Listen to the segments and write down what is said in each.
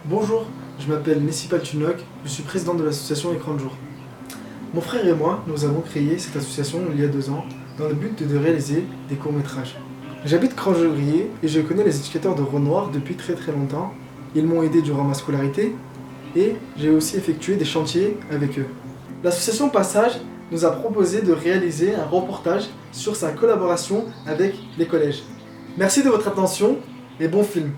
Bonjour, je m'appelle Nessipal Tunok, je suis président de l'association Écran de Jour. Mon frère et moi, nous avons créé cette association il y a 2 ans dans le but de réaliser des courts-métrages. J'habite Crangevilliers et je connais les éducateurs de Renoir depuis très longtemps. Ils m'ont aidé durant ma scolarité et j'ai aussi effectué des chantiers avec eux. L'association Passage nous a proposé de réaliser un reportage sur sa collaboration avec les collèges. Merci de votre attention et bon film.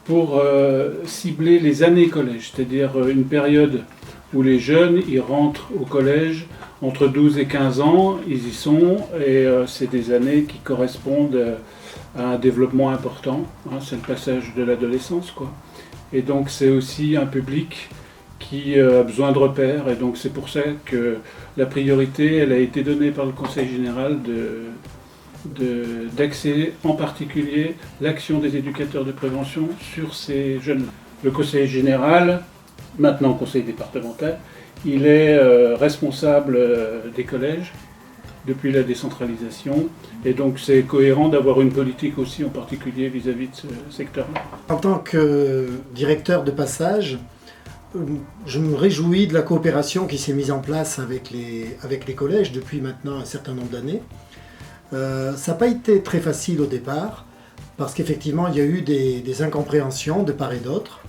Pour cibler les années collège, c'est-à-dire une période où les jeunes ils rentrent au collège entre 12 et 15 ans, ils y sont, et c'est des années qui correspondent à un développement important, hein, c'est le passage de l'adolescence, quoi. Et donc c'est aussi un public qui a besoin de repères, et donc c'est pour ça que la priorité elle a été donnée par le Conseil général d'axer en particulier l'action des éducateurs de prévention sur ces jeunes. Le Conseil général, maintenant Conseil départemental, il est responsable des collèges depuis la décentralisation, et donc c'est cohérent d'avoir une politique aussi en particulier vis-à-vis de ce secteur-là. En tant que directeur de Passage, je me réjouis de la coopération qui s'est mise en place avec les collèges depuis maintenant un certain nombre d'années. Ça n'a pas été très facile au départ, parce qu'effectivement il y a eu des incompréhensions de part et d'autre,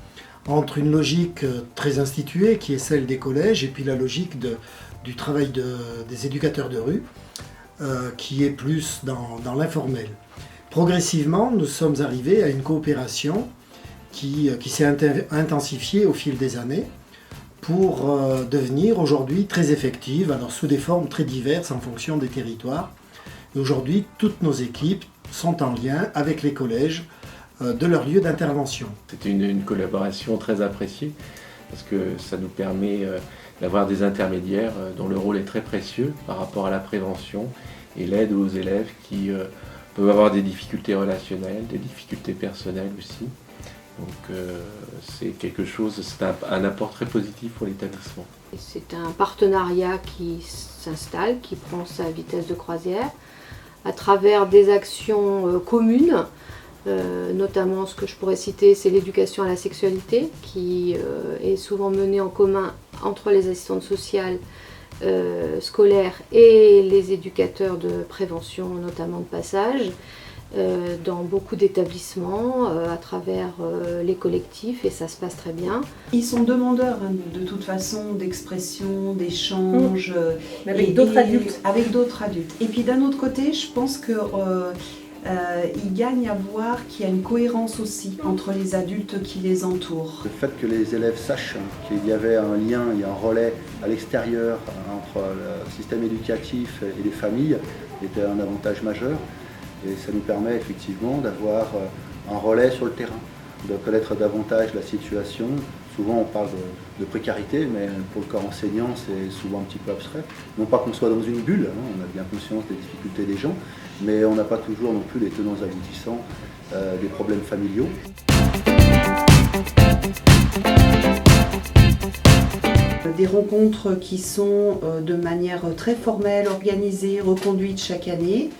entre une logique très instituée qui est celle des collèges et puis la logique du travail des éducateurs de rue, qui est plus dans l'informel. Progressivement, nous sommes arrivés à une coopération qui s'est intensifiée au fil des années pour devenir aujourd'hui très effective, alors sous des formes très diverses en fonction des territoires. Et aujourd'hui, toutes nos équipes sont en lien avec les collèges de leur lieu d'intervention. C'était une collaboration très appréciée parce que ça nous permet d'avoir des intermédiaires dont le rôle est très précieux par rapport à la prévention et l'aide aux élèves qui peuvent avoir des difficultés relationnelles, des difficultés personnelles aussi. Donc c'est quelque chose, c'est un apport très positif pour l'établissement. C'est un partenariat qui s'installe, qui prend sa vitesse de croisière à travers des actions communes, notamment ce que je pourrais citer, c'est l'éducation à la sexualité qui est souvent menée en commun entre les assistantes sociales scolaires et les éducateurs de prévention, notamment de Passage, dans beaucoup d'établissements, à travers les collectifs, et ça se passe très bien. Ils sont demandeurs de toute façon d'expression, d'échange. Avec d'autres adultes. Avec d'autres adultes. Et puis d'un autre côté, je pense que il gagne à voir qu'il y a une cohérence aussi entre les adultes qui les entourent. Le fait que les élèves sachent qu'il y avait un lien, il y a un relais à l'extérieur entre le système éducatif et les familles était un avantage majeur. Et ça nous permet effectivement d'avoir un relais sur le terrain, de connaître davantage la situation. Souvent on parle de précarité, mais pour le corps enseignant c'est souvent un petit peu abstrait. Non pas qu'on soit dans une bulle, hein, on a bien conscience des difficultés des gens, mais on n'a pas toujours non plus les tenants aboutissants des problèmes familiaux. Des rencontres qui sont de manière très formelle, organisées, reconduites chaque année.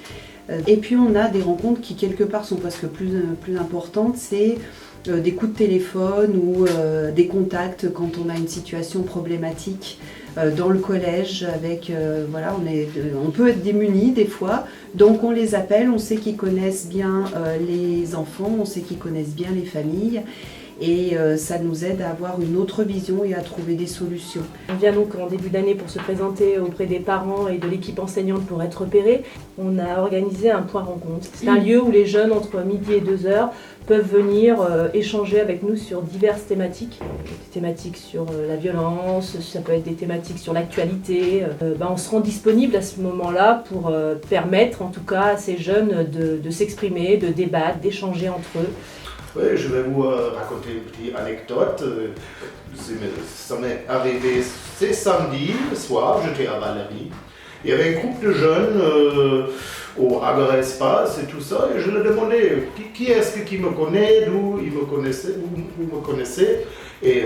Et puis on a des rencontres qui quelque part sont presque plus importantes, c'est des coups de téléphone ou des contacts quand on a une situation problématique dans le collège. Voilà, on peut être démunis des fois, donc on les appelle, on sait qu'ils connaissent bien les enfants, on sait qu'ils connaissent bien les familles. Et ça nous aide à avoir une autre vision et à trouver des solutions. On vient donc en début d'année pour se présenter auprès des parents et de l'équipe enseignante pour être repérés. On a organisé un point rencontre. C'est un lieu où les jeunes entre midi et 2h peuvent venir échanger avec nous sur diverses thématiques. Des thématiques sur la violence, ça peut être des thématiques sur l'actualité. On se rend disponible à ce moment-là pour permettre en tout cas à ces jeunes de s'exprimer, de débattre, d'échanger entre eux. Oui, je vais vous raconter une petite anecdote. Ça m'est arrivé, c'est samedi soir, j'étais à Valérie. Il y avait un groupe de jeunes au Hager Espace et tout ça, et je leur demandais qui est-ce qui me connaît, d'où ils me connaissaient, vous me connaissez. Et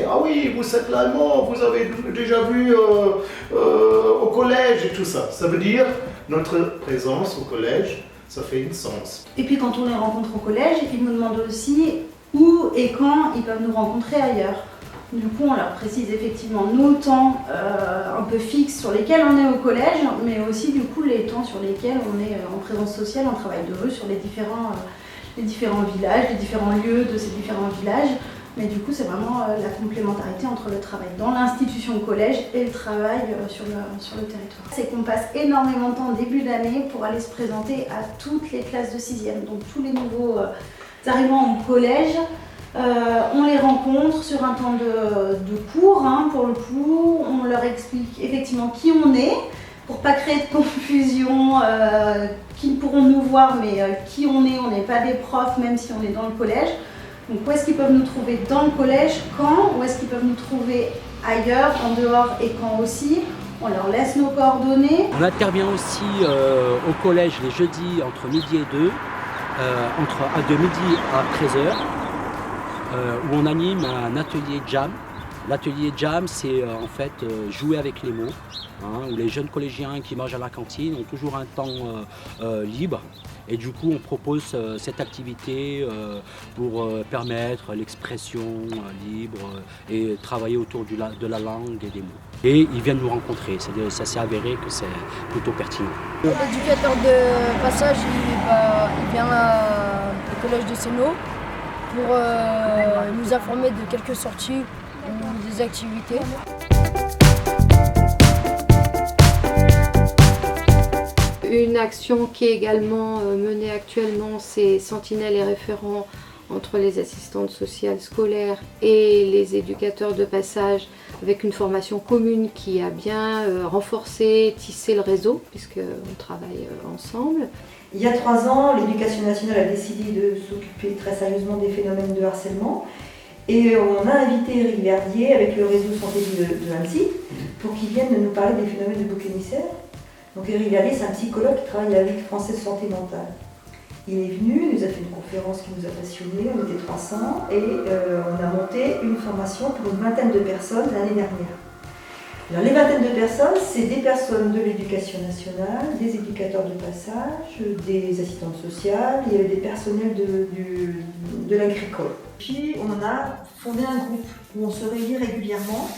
ah oui, vous êtes l'allemand, vous avez déjà vu au collège et tout ça. Ça veut dire notre présence au collège, ça fait un sens. Et puis quand on les rencontre au collège, ils nous demandent aussi où et quand ils peuvent nous rencontrer ailleurs. Du coup, on leur précise effectivement nos temps un peu fixes sur lesquels on est au collège, mais aussi du coup les temps sur lesquels on est en présence sociale, en travail de rue, sur les différents villages, les différents lieux de ces différents villages. Mais du coup, c'est vraiment la complémentarité entre le travail dans l'institution collège et le travail sur le territoire. C'est qu'on passe énormément de temps en début d'année pour aller se présenter à toutes les classes de 6e. Donc tous les nouveaux arrivants au collège, on les rencontre sur un temps de cours, pour le coup. On leur explique effectivement qui on est, pour pas créer de confusion, qui pourront nous voir, mais qui on n'est pas des profs, même si on est dans le collège. Donc où est-ce qu'ils peuvent nous trouver dans le collège, quand, où est-ce qu'ils peuvent nous trouver ailleurs, en dehors et quand aussi. On leur laisse nos coordonnées. On intervient aussi au collège les jeudis entre midi et 2, de midi à 13h, où on anime un atelier jam. L'atelier jam, c'est en fait jouer avec les mots, où les jeunes collégiens qui mangent à la cantine ont toujours un temps libre. Et du coup, on propose cette activité pour permettre l'expression libre et travailler autour de la langue et des mots. Et ils viennent nous rencontrer, ça s'est avéré que c'est plutôt pertinent. L'éducateur de passage, il vient au collège de Sénaux pour nous informer de quelques sorties ou des activités. Une action qui est également menée actuellement, c'est Sentinelle et référent entre les assistantes sociales scolaires et les éducateurs de passage, avec une formation commune qui a bien renforcé, tissé le réseau, puisqu'on travaille ensemble. Il y a 3 ans, l'Éducation nationale a décidé de s'occuper très sérieusement des phénomènes de harcèlement. Et on a invité Eric Verdier avec le réseau Santé de Annecy pour qu'il vienne nous parler des phénomènes de bouc émissaire. Donc Eric Verdier, c'est un psychologue qui travaille à la Ligue française santé mentale. Il est venu, il nous a fait une conférence qui nous a passionnés, on était 300, et on a monté une formation pour une vingtaine de personnes l'année dernière. Alors les vingtaines de personnes, c'est des personnes de l'éducation nationale, des éducateurs de passage, des assistantes sociales et des personnels de l'agricole. Puis on a fondé un groupe où on se réunit régulièrement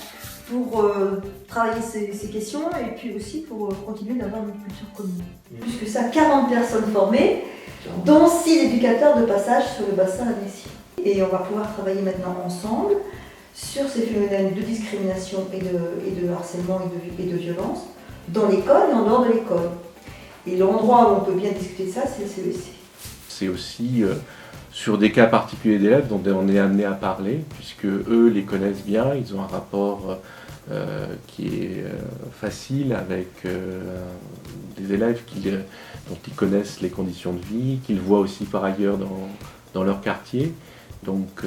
pour travailler ces questions et puis aussi pour continuer d'avoir une culture commune. Plus que ça, 40 personnes formées, dont 6 éducateurs de passage sur le bassin Annecy. Et on va pouvoir travailler maintenant ensemble sur ces phénomènes de discrimination et de harcèlement et de violence dans l'école et en dehors de l'école. Et l'endroit où on peut bien discuter de ça, c'est le CEC. C'est aussi sur des cas particuliers d'élèves dont on est amené à parler, puisque eux les connaissent bien, ils ont un rapport qui est facile avec des élèves dont ils connaissent les conditions de vie, qu'ils voient aussi par ailleurs dans leur quartier. Donc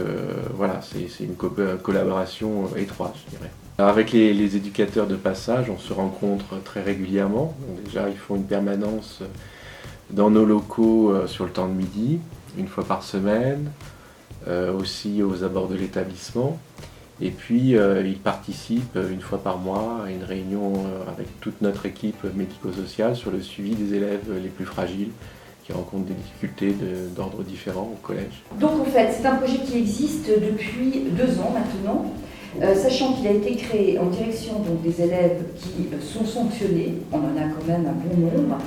voilà, c'est une collaboration étroite, je dirais. Alors, avec les éducateurs de passage, on se rencontre très régulièrement. Donc, déjà, ils font une permanence dans nos locaux sur le temps de midi, une fois par semaine, aussi aux abords de l'établissement. Et puis, ils participent une fois par mois à une réunion avec toute notre équipe médico-sociale sur le suivi des élèves les plus fragiles, qui rencontrent des difficultés d'ordre différent au collège. Donc en fait, c'est un projet qui existe depuis 2 ans maintenant, sachant qu'il a été créé en direction donc, des élèves qui sont sanctionnés, on en a quand même un bon nombre,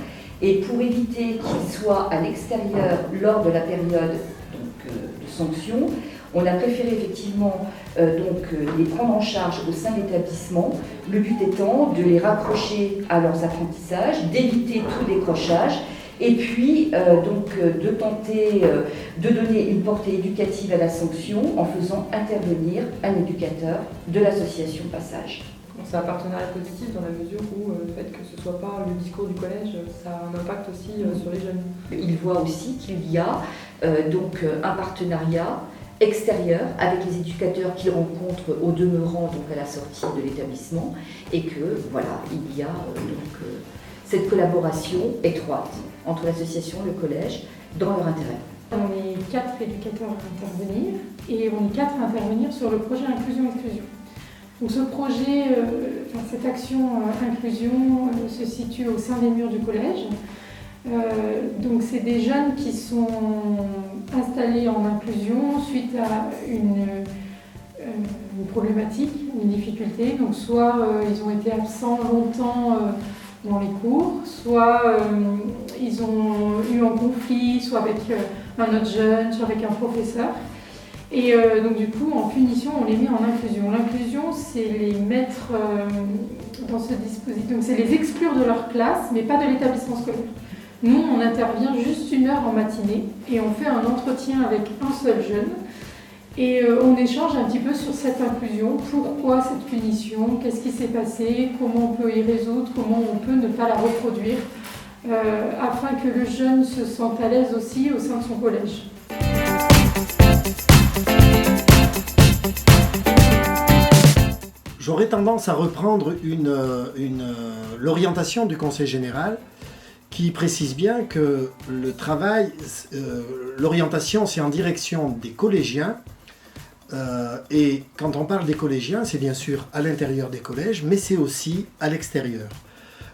et pour éviter qu'ils soient à l'extérieur lors de la période donc, de sanction, on a préféré effectivement les prendre en charge au sein de l'établissement, le but étant de les raccrocher à leurs apprentissages, d'éviter tout décrochage, et puis de tenter de donner une portée éducative à la sanction en faisant intervenir un éducateur de l'association Passage. C'est un partenariat positif dans la mesure où le fait que ce ne soit pas le discours du collège, ça a un impact aussi sur les jeunes. Il voit aussi qu'il y a donc un partenariat extérieur avec les éducateurs qu'ils rencontrent au demeurant, donc à la sortie de l'établissement, et que voilà, il y a cette collaboration étroite entre l'association et le collège dans leur intérêt. On est 4 éducateurs à intervenir et on est 4 à intervenir sur le projet Inclusion-Exclusion. Donc ce projet, cette action inclusion se situe au sein des murs du collège. Donc c'est des jeunes qui sont installés en inclusion suite à une problématique, une difficulté. Donc soit ils ont été absents longtemps dans les cours, soit ils ont eu un conflit, soit avec un autre jeune, soit avec un professeur. Et donc du coup, en punition, on les met en inclusion. L'inclusion, c'est les mettre dans ce dispositif, donc c'est les exclure de leur classe, mais pas de l'établissement scolaire. Nous, on intervient juste 1 heure en matinée et on fait un entretien avec un seul jeune. Et on échange un petit peu sur cette inclusion, pourquoi cette punition, qu'est-ce qui s'est passé, comment on peut y résoudre, comment on peut ne pas la reproduire, afin que le jeune se sente à l'aise aussi au sein de son collège. J'aurais tendance à reprendre l'orientation du Conseil général qui précise bien que le travail, l'orientation, c'est en direction des collégiens. Et quand on parle des collégiens, c'est bien sûr à l'intérieur des collèges, mais c'est aussi à l'extérieur.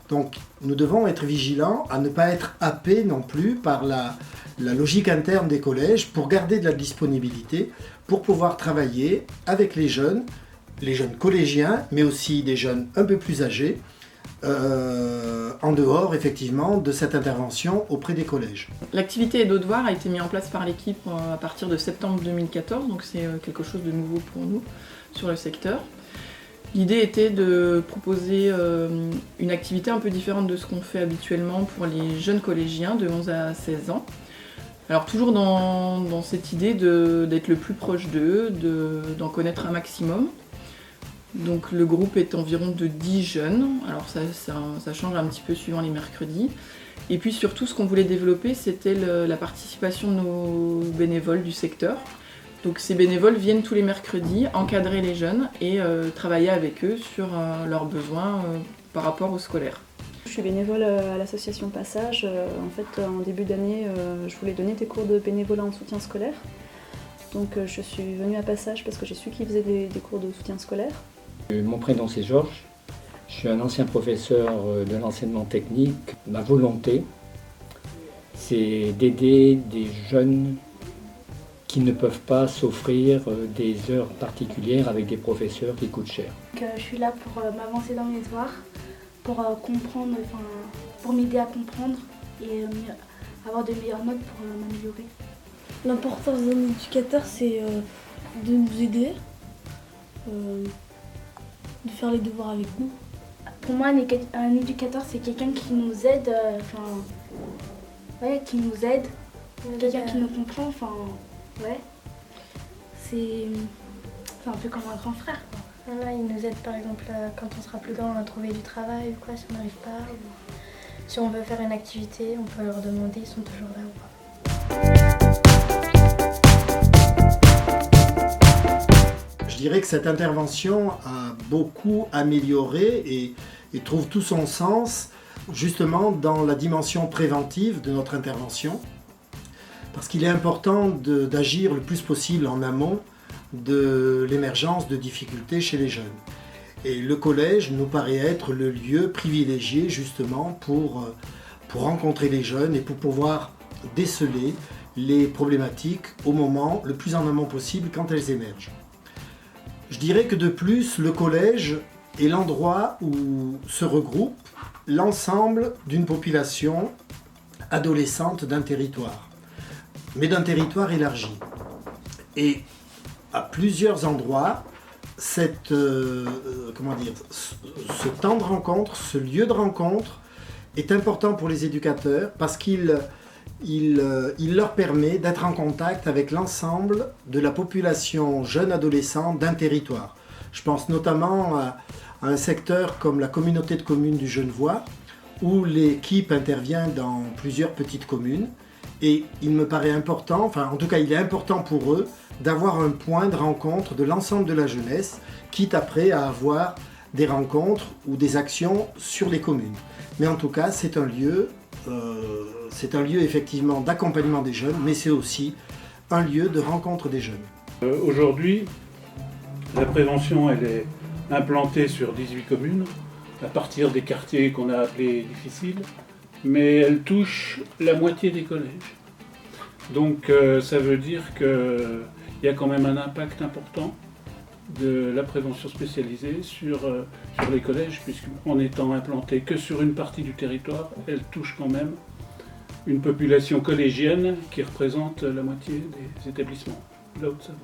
Donc nous devons être vigilants à ne pas être happés non plus par la logique interne des collèges pour garder de la disponibilité, pour pouvoir travailler avec les jeunes collégiens, mais aussi des jeunes un peu plus âgés, en dehors effectivement de cette intervention auprès des collèges. L'activité Aide aux devoirs a été mise en place par l'équipe à partir de septembre 2014, donc c'est quelque chose de nouveau pour nous sur le secteur. L'idée était de proposer une activité un peu différente de ce qu'on fait habituellement pour les jeunes collégiens de 11 à 16 ans. Alors toujours dans cette idée d'être le plus proche d'eux, d'en connaître un maximum. Donc le groupe est environ de 10 jeunes, alors ça change un petit peu suivant les mercredis. Et puis surtout ce qu'on voulait développer, c'était la participation de nos bénévoles du secteur. Donc ces bénévoles viennent tous les mercredis encadrer les jeunes et travailler avec eux sur leurs besoins par rapport au scolaire. Je suis bénévole à l'association Passage. En fait, en début d'année, je voulais donner des cours de bénévolat en soutien scolaire. Donc je suis venue à Passage parce que j'ai su qu'ils faisaient des cours de soutien scolaire. Mon prénom c'est Georges, je suis un ancien professeur de l'enseignement technique. Ma volonté, c'est d'aider des jeunes qui ne peuvent pas s'offrir des heures particulières avec des professeurs qui coûtent cher. Je suis là pour m'avancer dans mes devoirs, pour comprendre, pour m'aider à comprendre et avoir de meilleures notes pour m'améliorer. L'importance d'un éducateur, c'est de nous aider, de faire les devoirs avec nous. Pour moi, un éducateur, c'est quelqu'un qui nous aide, qui nous aide, quelqu'un qui nous comprend, c'est un peu comme un grand frère, quoi. Voilà, il nous aide par exemple quand on sera plus grand à trouver du travail ou quoi, si on n'arrive pas. Ou si on veut faire une activité, on peut leur demander, ils sont toujours là ou pas. Je dirais que cette intervention a beaucoup amélioré et trouve tout son sens justement dans la dimension préventive de notre intervention, parce qu'il est important d'agir le plus possible en amont de l'émergence de difficultés chez les jeunes. Et le collège nous paraît être le lieu privilégié justement pour rencontrer les jeunes et pour pouvoir déceler les problématiques au moment le plus en amont possible quand elles émergent. Je dirais que de plus, le collège est l'endroit où se regroupe l'ensemble d'une population adolescente d'un territoire, mais d'un territoire élargi. Et à plusieurs endroits, ce temps de rencontre, ce lieu de rencontre est important pour les éducateurs parce qu'il leur permet d'être en contact avec l'ensemble de la population jeune adolescente d'un territoire. Je pense notamment à un secteur comme la communauté de communes du Genevois, où l'équipe intervient dans plusieurs petites communes Et il me paraît important, enfin en tout cas il est important pour eux, d'avoir un point de rencontre de l'ensemble de la jeunesse, quitte après à avoir des rencontres ou des actions sur les communes. Mais en tout cas, c'est un lieu effectivement d'accompagnement des jeunes, mais c'est aussi un lieu de rencontre des jeunes. Aujourd'hui, la prévention elle est implantée sur 18 communes, à partir des quartiers qu'on a appelés difficiles, mais elle touche la moitié des collèges. Donc ça veut dire qu'il y a quand même un impact important de la prévention spécialisée sur les collèges, puisqu'en étant implantée que sur une partie du territoire, elle touche quand même une population collégienne qui représente la moitié des établissements de la Haute-Savoie.